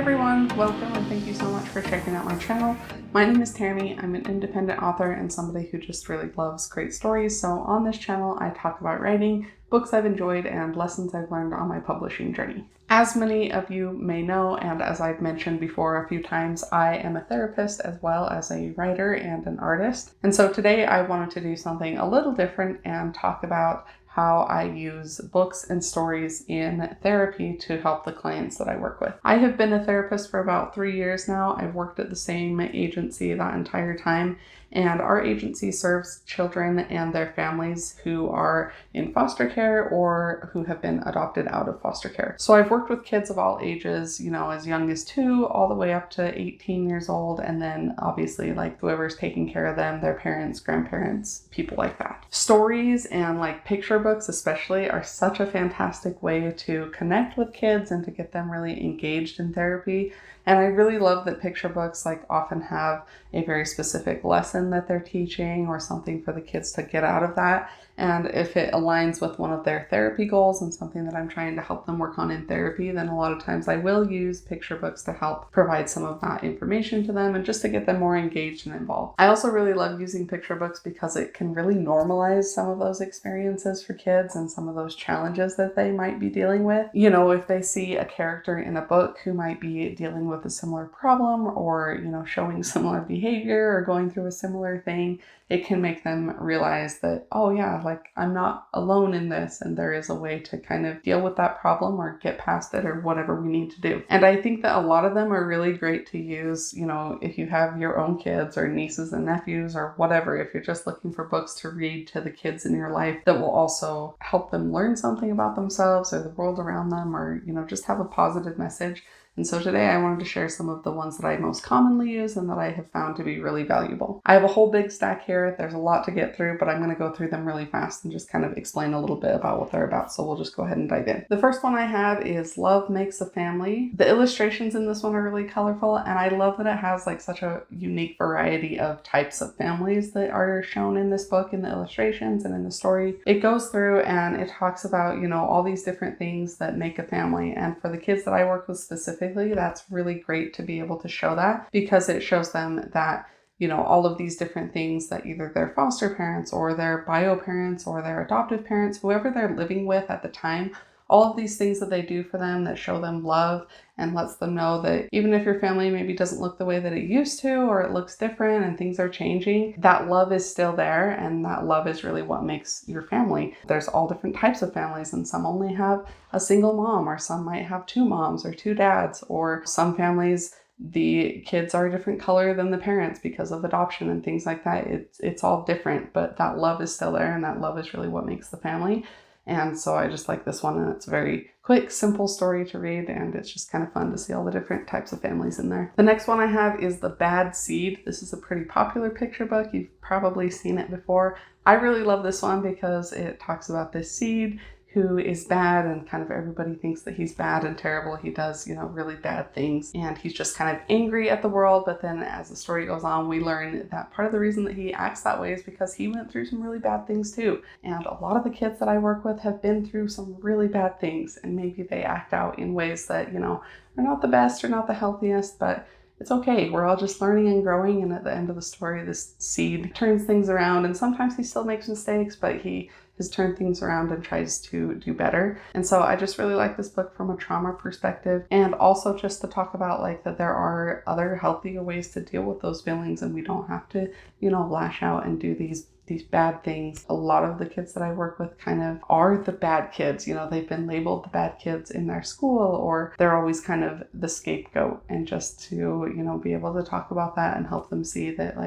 everyone, welcome and thank you so much for checking out my channel. My name is Tammy. I'm an independent author and somebody who just really loves great stories. So on this channel, I talk about writing, books I've enjoyed, and lessons I've learned on my publishing journey. As many of you may know, and as I've mentioned before a few times, I am a therapist as well as a writer and an artist. And so today I wanted to do something a little different and talk about how I use books and stories in therapy to help the clients that I work with. I have been a therapist for about 3 years now. I've worked at the same agency that entire time, and our agency serves children and their families who are in foster care or who have been adopted out of foster care. So I've worked with kids of all ages, as young as 2 all the way up to 18 years old, and then obviously like whoever's taking care of them, their parents, grandparents, people like that. Stories and like picture books especially are such a fantastic way to connect with kids and to get them really engaged in therapy. And I really love that picture books often have a very specific lesson that they're teaching or something for the kids to get out of that. And if it aligns with one of their therapy goals and something that I'm trying to help them work on in therapy, then a lot of times I will use picture books to help provide some of that information to them and just to get them more engaged and involved. I also really love using picture books because it can really normalize some of those experiences for kids and some of those challenges that they might be dealing with. If they see a character in a book who might be dealing with a similar problem or, showing similar behavior or going through a similar thing, it can make them realize that, oh yeah, I'm not alone in this, and there is a way to kind of deal with that problem or get past it or whatever we need to do. And I think that a lot of them are really great to use, if you have your own kids or nieces and nephews or whatever, if you're just looking for books to read to the kids in your life that will also help them learn something about themselves or the world around them, or, just have a positive message. And so today I wanted to share some of the ones that I most commonly use and that I have found to be really valuable. I have a whole big stack here. There's a lot to get through, but I'm going to go through them really fast and just kind of explain a little bit about what they're about. So we'll just go ahead and dive in. The first one I have is Love Makes a Family. The illustrations in this one are really colorful, and I love that it has such a unique variety of types of families that are shown in this book in the illustrations and in the story. It goes through and it talks about, all these different things that make a family. And for the kids that I work with specifically, that's really great to be able to show that, because it shows them that all of these different things that either their foster parents or their bio parents or their adoptive parents, whoever they're living with at the time, all of these things that they do for them that show them love and lets them know that even if your family maybe doesn't look the way that it used to, or it looks different and things are changing, that love is still there, and that love is really what makes your family. There's all different types of families, and some only have a single mom, or some might have 2 moms or 2 dads, or some families the kids are a different color than the parents because of adoption and things like that. It's all different, but that love is still there, and that love is really what makes the family. And so I just like this one, and it's a very quick, simple story to read, and it's just kind of fun to see all the different types of families in there. The next one I have is The Bad Seed. This is a pretty popular picture book. You've probably seen it before. I really love this one because it talks about this seed who is bad, and kind of everybody thinks that he's bad and terrible. He does, really bad things, and he's just kind of angry at the world. But then as the story goes on, we learn that part of the reason that he acts that way is because he went through some really bad things too. And a lot of the kids that I work with have been through some really bad things, and maybe they act out in ways that, are not the best or not the healthiest, but it's okay. We're all just learning and growing. And at the end of the story, this seed turns things around, and sometimes he still makes mistakes, but he has turned things around and tries to do better. And so I just really like this book from a trauma perspective, and also just to talk about that there are other healthier ways to deal with those feelings, and we don't have to, lash out and do these bad things. A lot of the kids that I work with kind of are the bad kids. They've been labeled the bad kids in their school, or they're always kind of the scapegoat. And just to, be able to talk about that and help them see that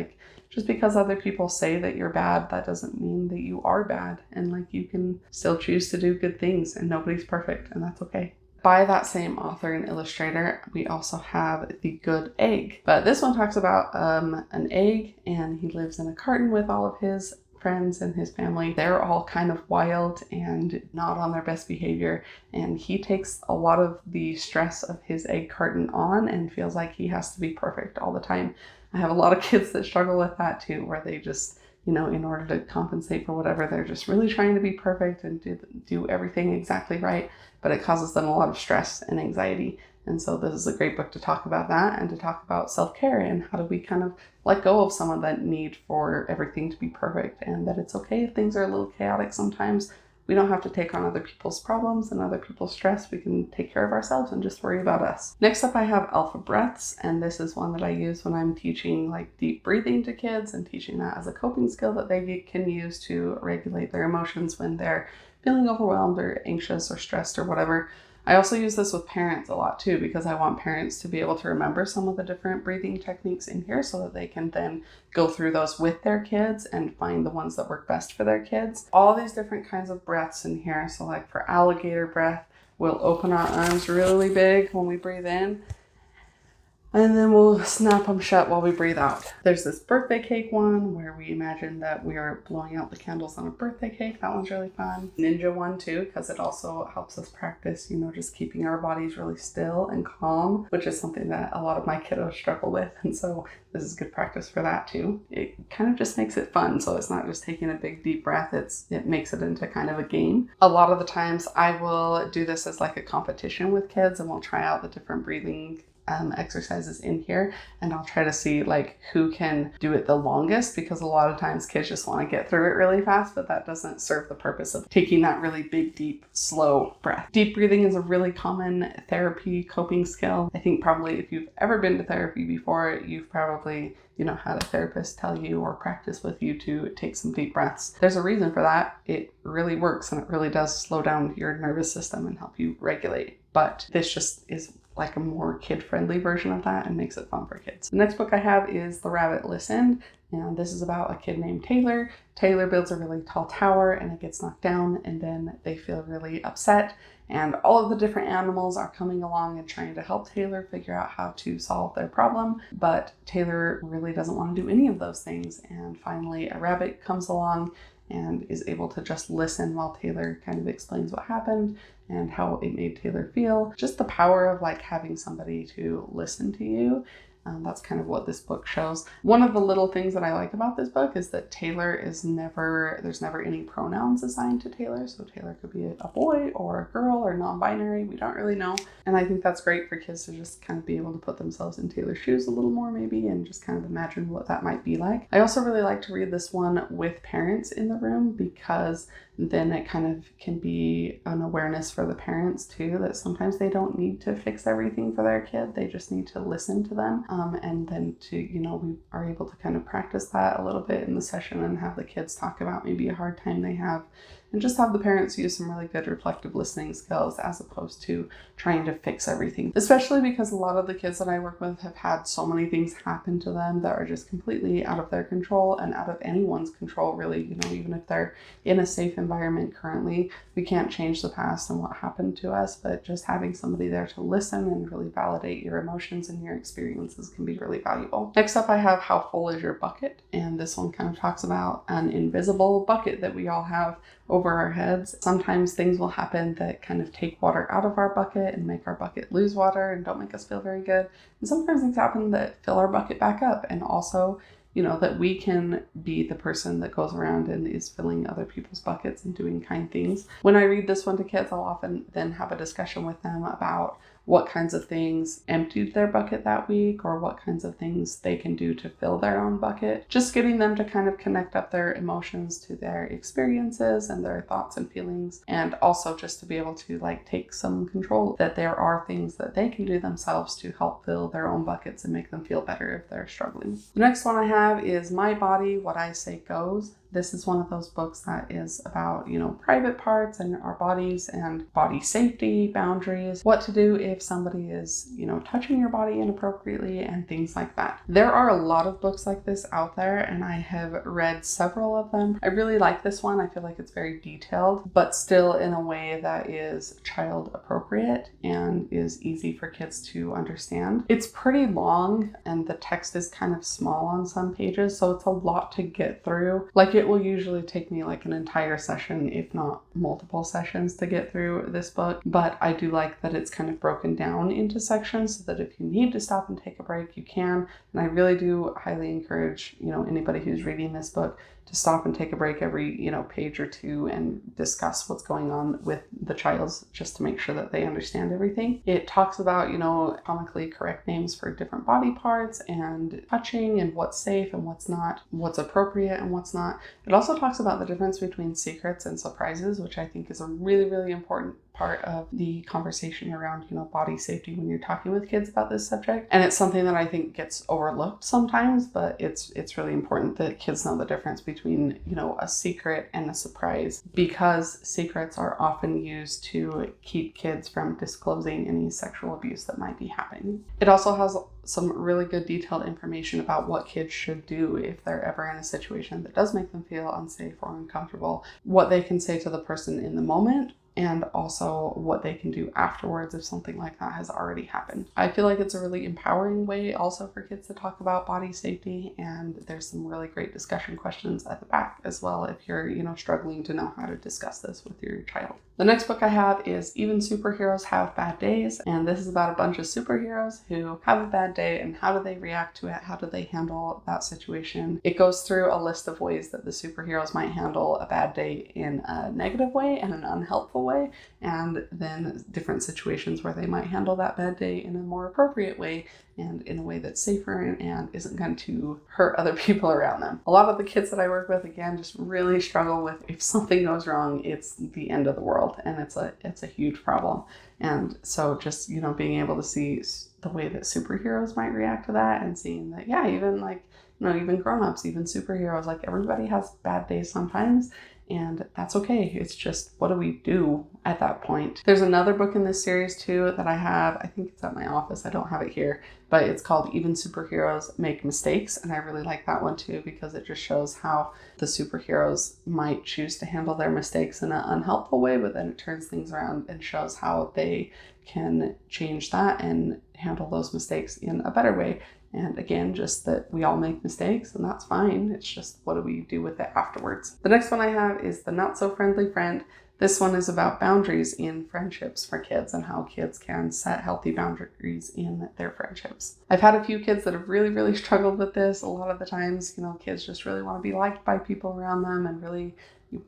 just because other people say that you're bad, that doesn't mean that you are bad. And you can still choose to do good things, and nobody's perfect, and that's okay. By that same author and illustrator, we also have The Good Egg. But this one talks about an egg, and he lives in a carton with all of his friends and his family. They're all kind of wild and not on their best behavior, and he takes a lot of the stress of his egg carton on and feels like he has to be perfect all the time. I have a lot of kids that struggle with that too, where they just, in order to compensate for whatever, they're just really trying to be perfect and do everything exactly right, but it causes them a lot of stress and anxiety. And so this is a great book to talk about that and to talk about self-care and how do we kind of let go of some of that need for everything to be perfect, and that it's okay if things are a little chaotic sometimes. We don't have to take on other people's problems and other people's stress. We can take care of ourselves and just worry about us. Next up, I have Alpha Breaths, and this is one that I use when I'm teaching like deep breathing to kids and teaching that as a coping skill that they can use to regulate their emotions when they're feeling overwhelmed or anxious or stressed or whatever. I also use this with parents a lot too, because I want parents to be able to remember some of the different breathing techniques in here so that they can then go through those with their kids and find the ones that work best for their kids. All these different kinds of breaths in here. So like for alligator breath, we'll open our arms really big when we breathe in, and then we'll snap them shut while we breathe out. There's this birthday cake one where we imagine that we are blowing out the candles on a birthday cake. That one's really fun. Ninja one too, because it also helps us practice, just keeping our bodies really still and calm, which is something that a lot of my kiddos struggle with. And so this is good practice for that too. It kind of just makes it fun. So it's not just taking a big deep breath. It makes it into kind of a game. A lot of the times I will do this as like a competition with kids, and we'll try out the different breathing exercises in here, and I'll try to see like who can do it the longest, because a lot of times kids just want to get through it really fast, but that doesn't serve the purpose of taking that really big, deep, slow breath. Deep breathing is a really common therapy coping skill. I think probably if you've ever been to therapy before, you've probably had a therapist tell you or practice with you to take some deep breaths. There's a reason for that. It really works, and it really does slow down your nervous system and help you regulate. But this just is like a more kid-friendly version of that and makes it fun for kids. The next book I have is The Rabbit Listened, and this is about a kid named Taylor. Taylor builds a really tall tower and it gets knocked down, and then they feel really upset, and all of the different animals are coming along and trying to help Taylor figure out how to solve their problem, but Taylor really doesn't want to do any of those things. And finally a rabbit comes along and is able to just listen while Taylor kind of explains what happened and how it made Taylor feel. Just the power of like having somebody to listen to you. That's kind of what this book shows. One of the little things that I like about this book is that there's never any pronouns assigned to Taylor. So Taylor could be a boy or a girl or non-binary. We don't really know. And I think that's great for kids to just kind of be able to put themselves in Taylor's shoes a little more maybe, and just kind of imagine what that might be like. I also really like to read this one with parents in the room, because then it kind of can be an awareness for the parents too, that sometimes they don't need to fix everything for their kid. They just need to listen to them. And then we are able to kind of practice that a little bit in the session and have the kids talk about maybe a hard time they have, and just have the parents use some really good reflective listening skills as opposed to trying to fix everything. Especially because a lot of the kids that I work with have had so many things happen to them that are just completely out of their control and out of anyone's control really. Even if they're in a safe environment currently, we can't change the past and what happened to us, but just having somebody there to listen and really validate your emotions and your experiences can be really valuable. Next up, I have How Full Is Your Bucket? And this one kind of talks about an invisible bucket that we all have over our heads. Sometimes things will happen that kind of take water out of our bucket and make our bucket lose water and don't make us feel very good. And sometimes things happen that fill our bucket back up, and also that we can be the person that goes around and is filling other people's buckets and doing kind things. When I read this one to kids, I'll often then have a discussion with them about what kinds of things emptied their bucket that week, or what kinds of things they can do to fill their own bucket. Just getting them to kind of connect up their emotions to their experiences and their thoughts and feelings, and also just to be able to take some control, that there are things that they can do themselves to help fill their own buckets and make them feel better if they're struggling. The next one I have is My Body, What I Say Goes. This is one of those books that is about, private parts and our bodies and body safety, boundaries, what to do if somebody is, touching your body inappropriately and things like that. There are a lot of books like this out there, and I have read several of them. I really like this one. I feel like it's very detailed, but still in a way that is child appropriate and is easy for kids to understand. It's pretty long and the text is kind of small on some pages, so it's a lot to get through. It will usually take me an entire session, if not multiple sessions, to get through this book. But I do like that it's kind of broken down into sections so that if you need to stop and take a break, you can. And I really do highly encourage, anybody who's reading this book to stop and take a break every, page or two and discuss what's going on with the child just to make sure that they understand everything. It talks about, anatomically correct names for different body parts and touching and what's safe and what's not, what's appropriate and what's not. It also talks about the difference between secrets and surprises, which I think is a really, really important part of the conversation around, body safety when you're talking with kids about this subject. And it's something that I think gets overlooked sometimes, but it's really important that kids know the difference between, a secret and a surprise, because secrets are often used to keep kids from disclosing any sexual abuse that might be happening. It also has some really good detailed information about what kids should do if they're ever in a situation that does make them feel unsafe or uncomfortable, what they can say to the person in the moment, and also what they can do afterwards if something like that has already happened. I feel like it's a really empowering way also for kids to talk about body safety, and there's some really great discussion questions at the back as well if you're, struggling to know how to discuss this with your child. The next book I have is Even Superheroes Have Bad Days, and this is about a bunch of superheroes who have a bad day and how do they react to it, how do they handle that situation. It goes through a list of ways that the superheroes might handle a bad day in a negative way and an unhelpful way, and then different situations where they might handle that bad day in a more appropriate way and in a way that's safer and isn't going to hurt other people around them. A lot of the kids that I work with, again, just really struggle with if something goes wrong, it's the end of the world, and it's a huge problem. And so just, being able to see the way that superheroes might react to that, and seeing that, yeah, even even grown-ups, even superheroes, like everybody has bad days sometimes, and that's okay. It's just, what do we do at that point? There's another book in this series too that I have. I think it's at my office. I don't have it here, but it's called Even Superheroes Make Mistakes. And I really like that one too, because it just shows how the superheroes might choose to handle their mistakes in an unhelpful way, but then it turns things around and shows how they can change that and handle those mistakes in a better way. And again, just that we all make mistakes, and that's fine. It's just, what do we do with it afterwards? The next one I have is The Not So Friendly Friend. This one is about boundaries in friendships for kids and how kids can set healthy boundaries in their friendships. I've had a few kids that have really, really struggled with this. A lot of the times, kids just really want to be liked by people around them and really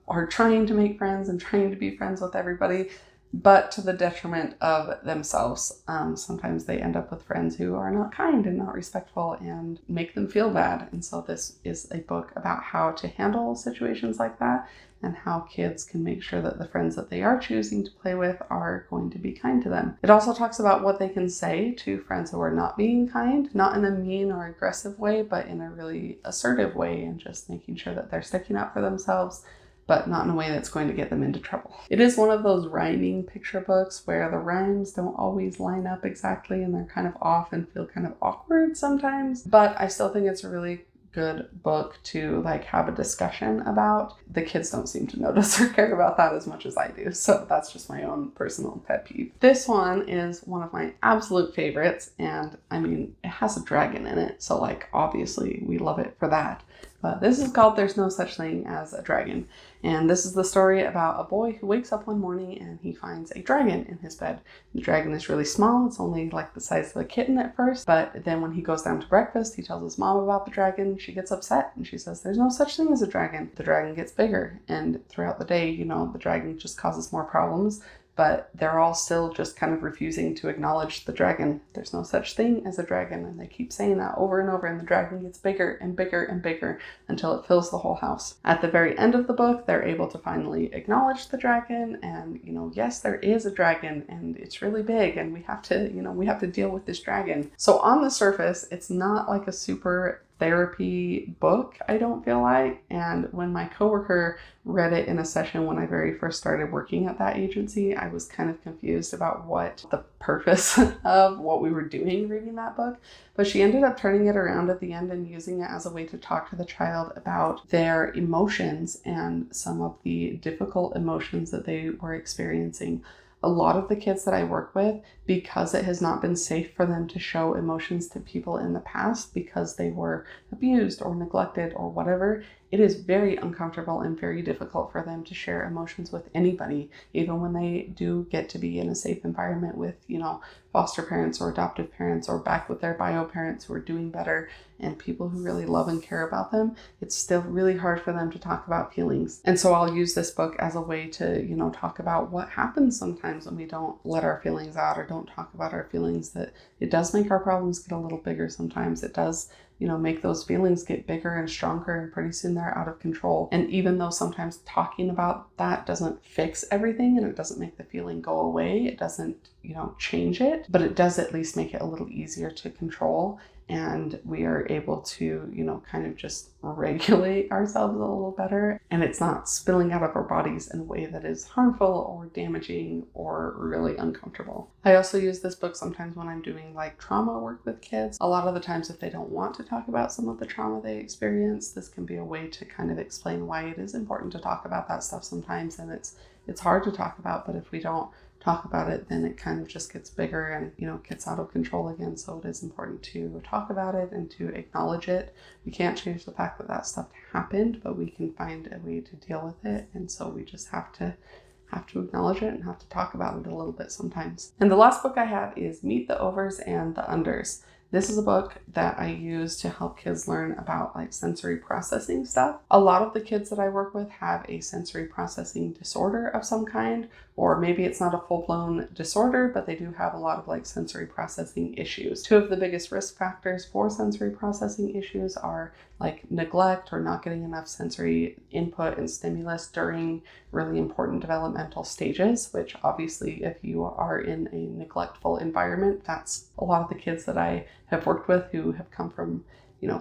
are trying to make friends and trying to be friends with everybody, but to the detriment of themselves. Sometimes they end up with friends who are not kind and not respectful and make them feel bad. And so this is a book about how to handle situations like that and how kids can make sure that the friends that they are choosing to play with are going to be kind to them. It also talks about what they can say to friends who are not being kind, not in a mean or aggressive way, but in a really assertive way, and just making sure that they're sticking up for themselves, but not in a way that's going to get them into trouble. It is one of those rhyming picture books where the rhymes don't always line up exactly and they're kind of off and feel kind of awkward sometimes, but I still think it's a really good book to have a discussion about. The kids don't seem to notice or care about that as much as I do, so that's just my own personal pet peeve. This one is one of my absolute favorites, and it has a dragon in it, so obviously we love it for that. But this is called There's No Such Thing as a Dragon. And this is the story about a boy who wakes up one morning and he finds a dragon in his bed. The dragon is really small. It's only the size of a kitten at first. But then when he goes down to breakfast, he tells his mom about the dragon. She gets upset and she says, there's no such thing as a dragon. The dragon gets bigger. And throughout the day, the dragon just causes more problems. But they're all still just kind of refusing to acknowledge the dragon. There's no such thing as a dragon. And they keep saying that over and over. And the dragon gets bigger and bigger and bigger until it fills the whole house. At the very end of the book, they're able to finally acknowledge the dragon. And, yes, there is a dragon and it's really big. And we have to deal with this dragon. So on the surface, it's not like a super therapy book, I don't feel like. And when my coworker read it in a session when I very first started working at that agency, I was kind of confused about what the purpose of what we were doing reading that book. But she ended up turning it around at the end and using it as a way to talk to the child about their emotions and some of the difficult emotions that they were experiencing. A lot of the kids that I work with, because it has not been safe for them to show emotions to people in the past because they were abused or neglected or whatever, it is very uncomfortable and very difficult for them to share emotions with anybody, even when they do get to be in a safe environment with, foster parents or adoptive parents or back with their bio parents who are doing better and people who really love and care about them. It's still really hard for them to talk about feelings. And so I'll use this book as a way to, talk about what happens sometimes when we don't let our feelings out or don't talk about our feelings, that it does make our problems get a little bigger sometimes. It does make those feelings get bigger and stronger, and pretty soon they're out of control. And even though sometimes talking about that doesn't fix everything and it doesn't make the feeling go away, it doesn't, change it, but it does at least make it a little easier to control. And we are able to, kind of just regulate ourselves a little better. And it's not spilling out of our bodies in a way that is harmful or damaging or really uncomfortable. I also use this book sometimes when I'm doing like trauma work with kids. A lot of the times if they don't want to talk about some of the trauma they experience, this can be a way to kind of explain why it is important to talk about that stuff sometimes. And it's hard to talk about, but if we don't talk about it, then it kind of just gets bigger and, gets out of control again. So it is important to talk about it and to acknowledge it. We can't change the fact that that stuff happened, but we can find a way to deal with it. And so we just have to acknowledge it and have to talk about it a little bit sometimes. And the last book I have is Meet the Overs and the Unders. This is a book that I use to help kids learn about like sensory processing stuff. A lot of the kids that I work with have a sensory processing disorder of some kind, or maybe it's not a full-blown disorder, but they do have a lot of like sensory processing issues. Two of the biggest risk factors for sensory processing issues are like neglect or not getting enough sensory input and stimulus during really important developmental stages, which obviously if you are in a neglectful environment, that's a lot of the kids that I have worked with who have come from,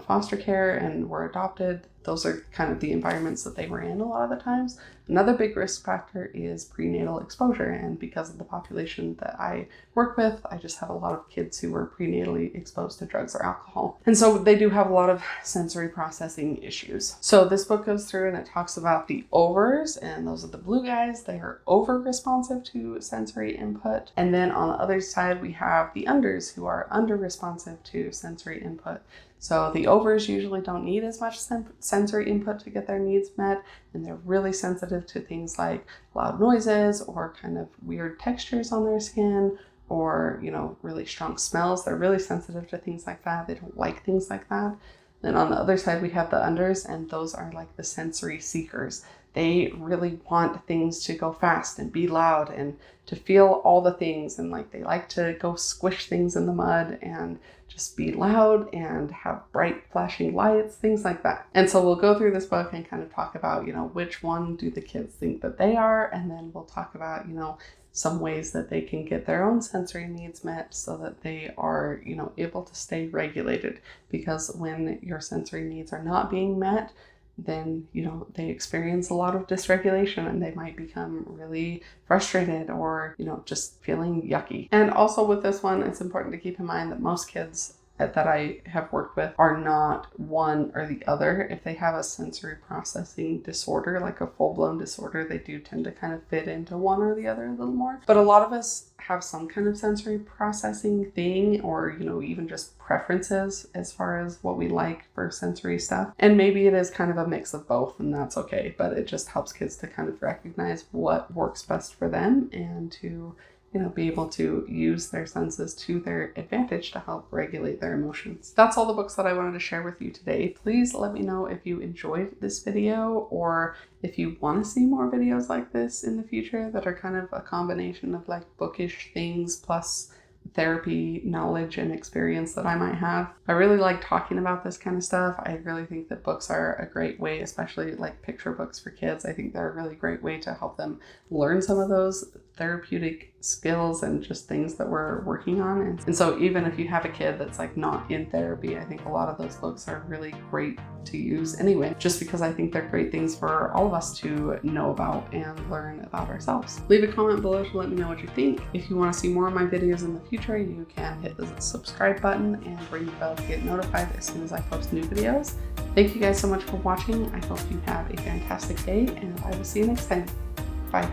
foster care and were adopted. Those are kind of the environments that they were in a lot of the times. Another big risk factor is prenatal exposure. And because of the population that I work with, I just have a lot of kids who were prenatally exposed to drugs or alcohol. And so they do have a lot of sensory processing issues. So this book goes through and it talks about the overs, and those are the blue guys. They are over responsive to sensory input. And then on the other side, we have the unders who are under responsive to sensory input. So the overs usually don't need as much sensory input to get their needs met, and they're really sensitive to things like loud noises or kind of weird textures on their skin or, really strong smells. They're really sensitive to things like that. They don't like things like that. Then on the other side, we have the unders, and those are like the sensory seekers. They really want things to go fast and be loud and to feel all the things. And like they like to go squish things in the mud and just be loud and have bright flashing lights, things like that. And so we'll go through this book and kind of talk about, which one do the kids think that they are? And then we'll talk about, some ways that they can get their own sensory needs met so that they are, able to stay regulated. Because when your sensory needs are not being met, then, they experience a lot of dysregulation and they might become really frustrated or, just feeling yucky. And also with this one, it's important to keep in mind that most kids that I have worked with are not one or the other. If they have a sensory processing disorder, like a full-blown disorder, they do tend to kind of fit into one or the other a little more. But a lot of us have some kind of sensory processing thing, or, even just preferences as far as what we like for sensory stuff. And maybe it is kind of a mix of both, and that's okay. But it just helps kids to kind of recognize what works best for them and to be able to use their senses to their advantage to help regulate their emotions. That's all the books that I wanted to share with you today. Please let me know if you enjoyed this video or if you want to see more videos like this in the future that are kind of a combination of like bookish things plus therapy knowledge and experience that I might have. I really like talking about this kind of stuff. I really think that books are a great way, especially like picture books for kids. I think they're a really great way to help them learn some of those therapeutic skills and just things that we're working on. And so even if you have a kid that's like not in therapy, I think a lot of those books are really great to use anyway, just because I think they're great things for all of us to know about and learn about ourselves. Leave a comment below to let me know what you think. If you want to see more of my videos in the future, you can hit the subscribe button and ring the bell to get notified as soon as I post new videos. Thank you guys so much for watching. I hope you have a fantastic day, and I will see you next time. Bye.